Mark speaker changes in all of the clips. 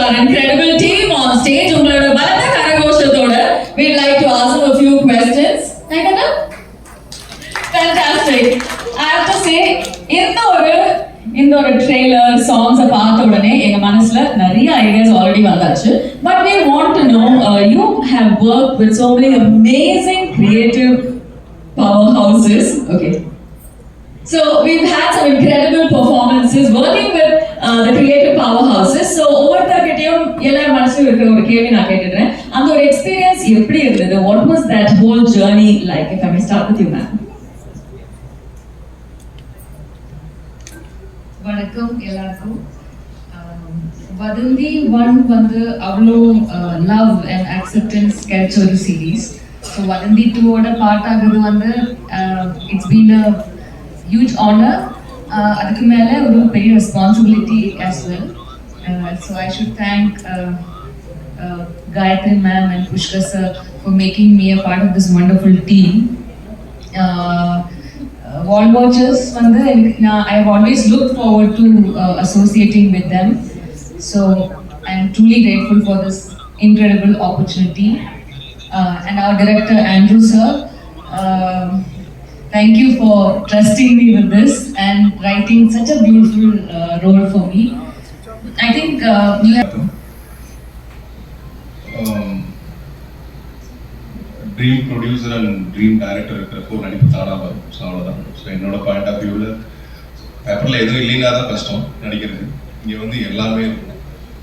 Speaker 1: our incredible team on stage. உங்களோட பலத்த கரகோஷத்தோட we'd like to ask them a few questions. Fantastic. I have to say இந்த ஒரு trailer சாங்ஸை பார்த்த உடனே எங்க மனசுல நிறைய ஐடியாஸ் ஆல்ரெடி வந்தாச்சு. But we want to know, you have worked with so many amazing creative powerhouses. Okay. So we've had some incredible performances working with the creative powerhouses. So ஒவ்வொருத்தர்கிட்டயும் எல்லாரும் மனசுல இருக்கிற ஒரு கேள்வி நான் கேட்டுடுறேன். அந்த ஒரு எக்ஸ்பீரியன்ஸ் எப்படி இருந்தது? What was that whole journey like? If I may start with you, ma'am.
Speaker 2: வணக்கம் எல்லாருக்கும். வதந்தி 1 வந்து அவ்வளோ லவ் அண்ட் அக்செப்டன்ஸ் கிடைச்ச ஒரு சீரீஸ். ஸோ வதந்தி 2ஓட பார்ட் ஆகுது வந்து it's been a huge honour. அதுக்கு மேலே ஒரு பெரிய responsibility as well. So I should thank Gayatri ma'am and Pushkar sir for making me a part of this wonderful team. Wall Watchers வந்து I have always looked forward to associating with them. So I am truly grateful for this incredible opportunity. And our director Andrew sir, thank you for trusting me with this and writing such a beautiful role for me. I think you have
Speaker 3: dream producer and dream director இருக்கிறப்போ நடிப்பு தானாக வரும். So அவ்வளோதான். So என்னோட point of வியூவில் பேப்பரில் எதுவும் இல்லைன்னா தான் கஷ்டம் நடிக்கிறது. இங்கே வந்து எல்லாமே இருக்கும்.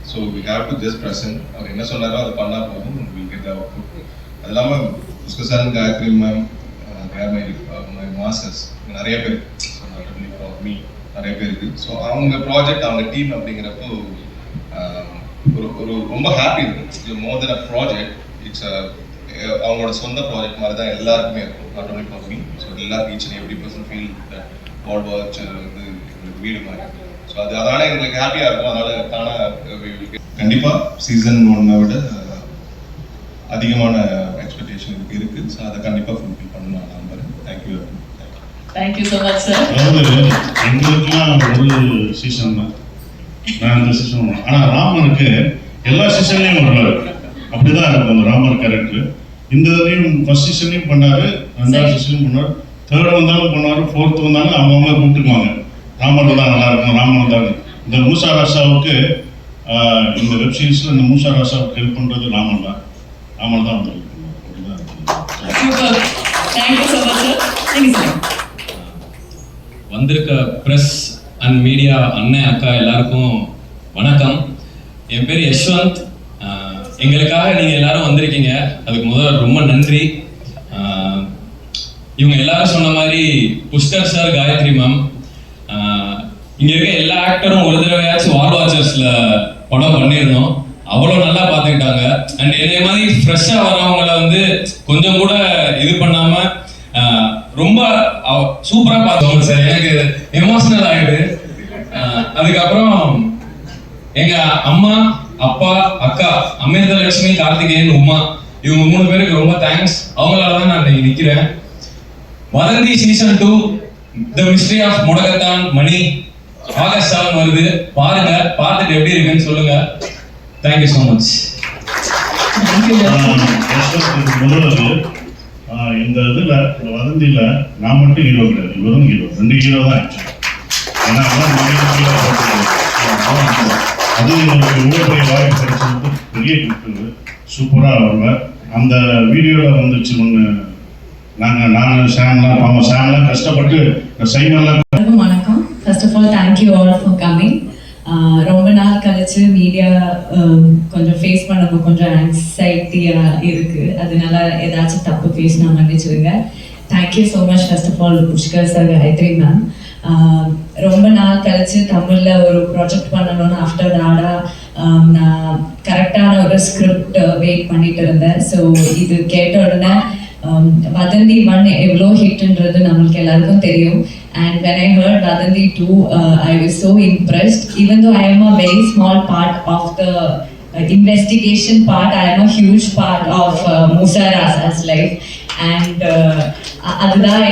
Speaker 3: So we have to just present. அவர் என்ன சொன்னாரோ அதை பண்ணால் போதும். Will get out. அது இல்லாமல் Pushkar sir, Gayathri ma'am, my masters நிறைய பேர், மீ நிறைய பேர் இருக்குது. ஸோ அவங்க ப்ராஜெக்ட், அவங்க டீம் அப்படிங்கிறப்போ ஒரு ரொம்ப ஹாப்பி இருக்குது. மோர் தென் அ ப்ராஜெக்ட், இட்ஸ் அவங்களோட சொந்த ப்ராஜெக்ட் மாதிரி தான் எல்லாருக்குமே இருக்கும். Not only for me. So எல்லாருக்கும் each and every person feel that wall watch வந்து எங்களுக்கு வீடு மாதிரி. ஸோ அதனால எங்களுக்கு ஹாப்பியாக இருக்கும். அதனால தானாக கண்டிப்பாக சீசன் 1 விட அதிகமான எக்ஸ்பெக்டேஷன் இதுக்கு இருக்குது. ஸோ அதை கண்டிப்பாக ஃபுல்ஃபில் பண்ண நான் நம்புறேன். Thank you.
Speaker 1: Thank you so much sir.
Speaker 4: அதாவது எங்களுக்குலாம் ஒரு சீசன் தான். நான் இந்த சீசன், ஆனால் ராமனுக்கு எல்லா சீசன்லையும் வருவார். அப்படிதான் இருக்கும் அந்த ராமர் கேரக்டர். இந்த இதுலையும் ஃபர்ஸ்ட் சீசன்லையும் பண்ணாரு, 2வது சீசன்லையும் பண்ணாரு, 3rd வந்தாலும் பண்ணாரு, 4th வந்தாலும் அவங்க கூப்பிட்டுக்குவாங்க. ராமர் தான் நல்லா இருக்கும், ராமர் தான். இந்த மூசா ராசாவுக்கு இந்த வெப் சீரிஸ்ல இந்த மூசா ராசாவுக்கு ஹெல்ப் பண்றது ராமர் தான். ராமர் தான் வந்து
Speaker 5: வந்திருக்க பிரஸ் அண்ட் மீடியா அண்ணன் அக்கா எல்லாருக்கும் வணக்கம். என் பேர் யஷ்வந்த். எங்களுக்காக நீங்கள் எல்லாரும் வந்திருக்கீங்க, அதுக்கு முதல்ல ரொம்ப நன்றி. இவங்க எல்லாரும் சொன்ன மாதிரி புஷ்கர் சார், காயத்ரி மேம், இங்கே இருக்க எல்லா ஆக்டரும் ஒரு தடவையாச்சும் வால் வாட்சர்ஸில் படம் பண்ணியிருந்தோம். அவ்வளோ நல்லா பார்த்துக்கிட்டாங்க. அண்ட் இதே மாதிரி ஃப்ரெஷ்ஷாக வரவங்கள வந்து கொஞ்சம் கூட இது பண்ணாமல் ரொம்ப சூப்பராக பார்த்தோம் சார். எனக்கு எமோஷனல் ஆகிடுது. அதுக்கப்புறம் எங்கள் அம்மா, அப்பா, அக்கா, அமிர்த லட்சுமி, கார்த்திகேயன், உமா, இவங்க 3 பேருக்கு ரொம்ப தேங்க்ஸ். அவங்களால தான் நான் இன்னைக்கு நிற்கிறேன். வதந்தி சீசன் 2 தி மிஸ்ட்ரி ஆஃப் முடக்கத்தான் மணி ஆகஸ்ட் 7 வருது. பாருங்க, பார்த்துட்டு எப்படி இருக்குன்னு சொல்லுங்க. Thank you so much.
Speaker 4: இந்த இதில் வதந்தியில் நான் மட்டும் ஹீரோ கிடையாது, இவரும் ஹீரோ. 2 ஹீரோ தான். ஏன்னா அது எனக்கு இவ்வளோ பெரிய வாய்ப்பு கிடைச்சது பெரிய கிஃப்ட்டு. சூப்பராக வருவேன். அந்த வீடியோவில் வந்துச்சு ஒன்று. நான் சாம்லாம் கஷ்டப்பட்டு சைமெல்லாம்.
Speaker 6: வணக்கம். First of all thank you all for coming. ரொம்ப நாள் கழிச்சு மீடியா கொஞ்சம் ஃபேஸ் பண்ண கொஞ்சம் ஆங்ஸைட்டியாக இருக்குது. அதனால ஏதாச்சும் தப்பு பேசினா மன்னிச்சுடுங்க. Thank you so much first of all Pushkar sir, Gayathri ma'am. ரொம்ப நாள் கழிச்சு தமிழில் ஒரு ப்ராஜெக்ட் பண்ணணும்னு ஆஃப்டர் டாடா நான் கரெக்டான ஒரு ஸ்கிரிப்ட் வெயிட் பண்ணிட்டு இருந்தேன். ஸோ இது கேட்ட உடனே வதந்தி 1 எவ்வளோ ஹிட்ன்றது நம்மளுக்கு எல்லாருக்கும் தெரியும். And when I heard Vadathi 2, I was so impressed. Even though I am a very small part of the investigation part, I am a huge part of Musa Rasa's life. And அதுதான்